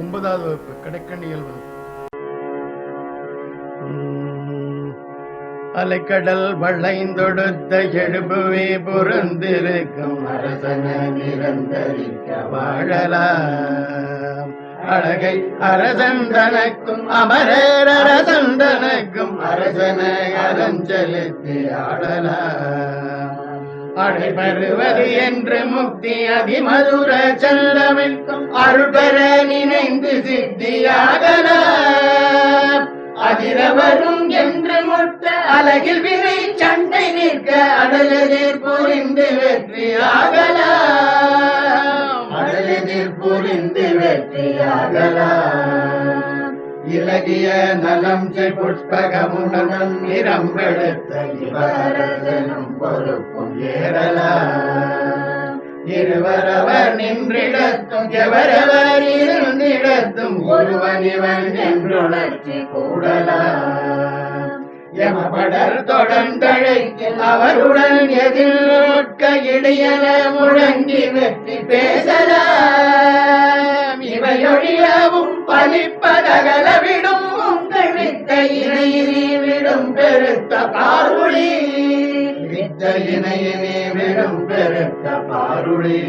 9வது வகுப்பு கடைக்கண்ணியல் வகுப்பு. அலைக்கடல் வளைந்தொடுத்த எழுபுவே புறந்திருக்கும் அரசன நிரந்தரிக்க வாழலாம். அழகை அரசந்தனக்கும் அமரர் அரசந்தனக்கும் அரசன அரஞ்செலுத்தி ஆடலாம். அடைபெறுவது என்று முக்தி அதிமதுர செல்லமிக்கும் அருள் பெற நினைந்து சித்தியாகலாம். அதிரவரும் என்று முட்ட அழகில் வினை சண்டை நிற்க அடலெதிர் புரிந்து வெற்றியாகலாம். அடலெதிர் புரிந்து வெற்றியாகலாம். இலகிய நலம் புஷ்பகமுடன் நிறம்பெடுத்த இவரசனும் பொறுப்பும் ஏறலாம். இருவரவர் நின்றிடத்தும் எவரவர் இருந்திடத்தும் ஒருவன் இவன் என்றுணர்ச்சி கூடலாம். யமபடர் தொடர்ந்தழைக்கில் அவருடன் எதிர்க்க இடையன முழங்கி வெற்றி பேசலாம். இவையொழியவும் பலிப்பதகலவிடும் உங்கள் வித்த இணையினி விடும் பெருத்த பாருளி. வித்த இணையினி விடும் பெருத்த பாருளி.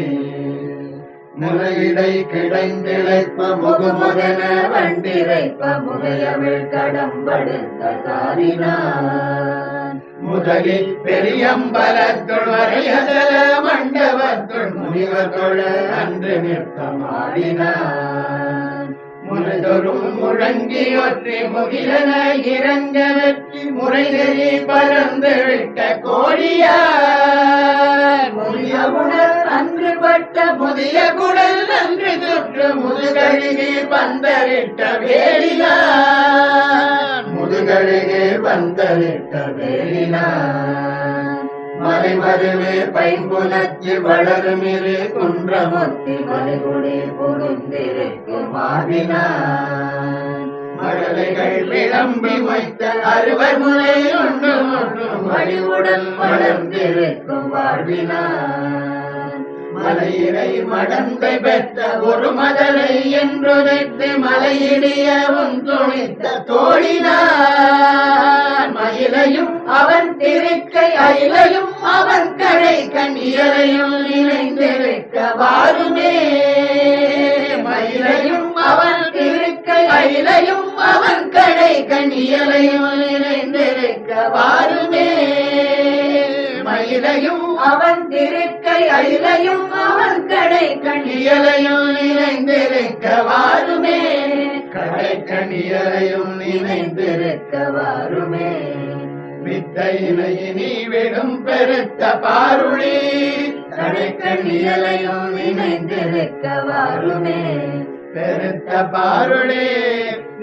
முறையிடை கிடைந்திழைப்ப முகமுகன வண்டிரைப்ப முகையவிழ் கடம்படுத்த தாரினான். முதலில் பெரியம்பலத்துள் வரையதல மண்டபத்துள் முனிவர் தொழ அன்று நிறுத்தமாடினான். முழுதொரும் முழங்கி ஒற்றி முகிலன இறங்க வெற்றி முறைநெறி பறந்து விட்ட கோழியார். முதிய குடல் அன்று பட்ட முதிய குடல் அன்று சுற்று முதுகழுகி பந்தரிட்ட வேலினான். முதுகழுகி பந்தரிட்ட வேலினான். மலைமருவே பைம்புலத்தில் வளருமிரு குன்றமொத்தி மலைகுடி புகுந்திருக்கும் மாவினான். மழலைகள் விளம்பி வைத்த அறுவர் முறை ஒன்று ஒன்றும் வழிவுடன் வளர்ந்திருக்கும் வாழ்வினான். மலையிடை மடந்தை பெற்ற ஒரு மதலை என்றுரைத்து மலையிடியவும் துணித்த தோழினான். மயிலையும் அவன் திருக்கை அயிலையும் அவன் கடை கண் இயலையும் நினைந்திருக்க வாருமே. மயிலையும் அவன் திருக்கை அயிலையும் அவன் கடை கண் இயலையும் நினைந்திருக்க வாருமே. மயிலையும் அவன் திருக்கை அயிலையும் அவன் கடை கண் இயலையும் நினைந்திருக்க வாருமே. கடை கண் இயலையும் நினைந்திருக்க வாருமே. வித்தையினை நீ விடும் பெருத்த பாருளி. கடை கண் இயலையும் நினைந்திருக்க வாருமே. பெருத்த பாருளே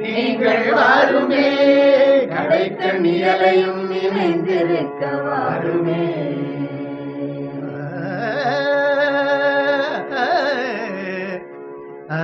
நீங்கள் வாருமே. கடை கண் இயலையும் நினைந்திருக்க வாருமே. ஆ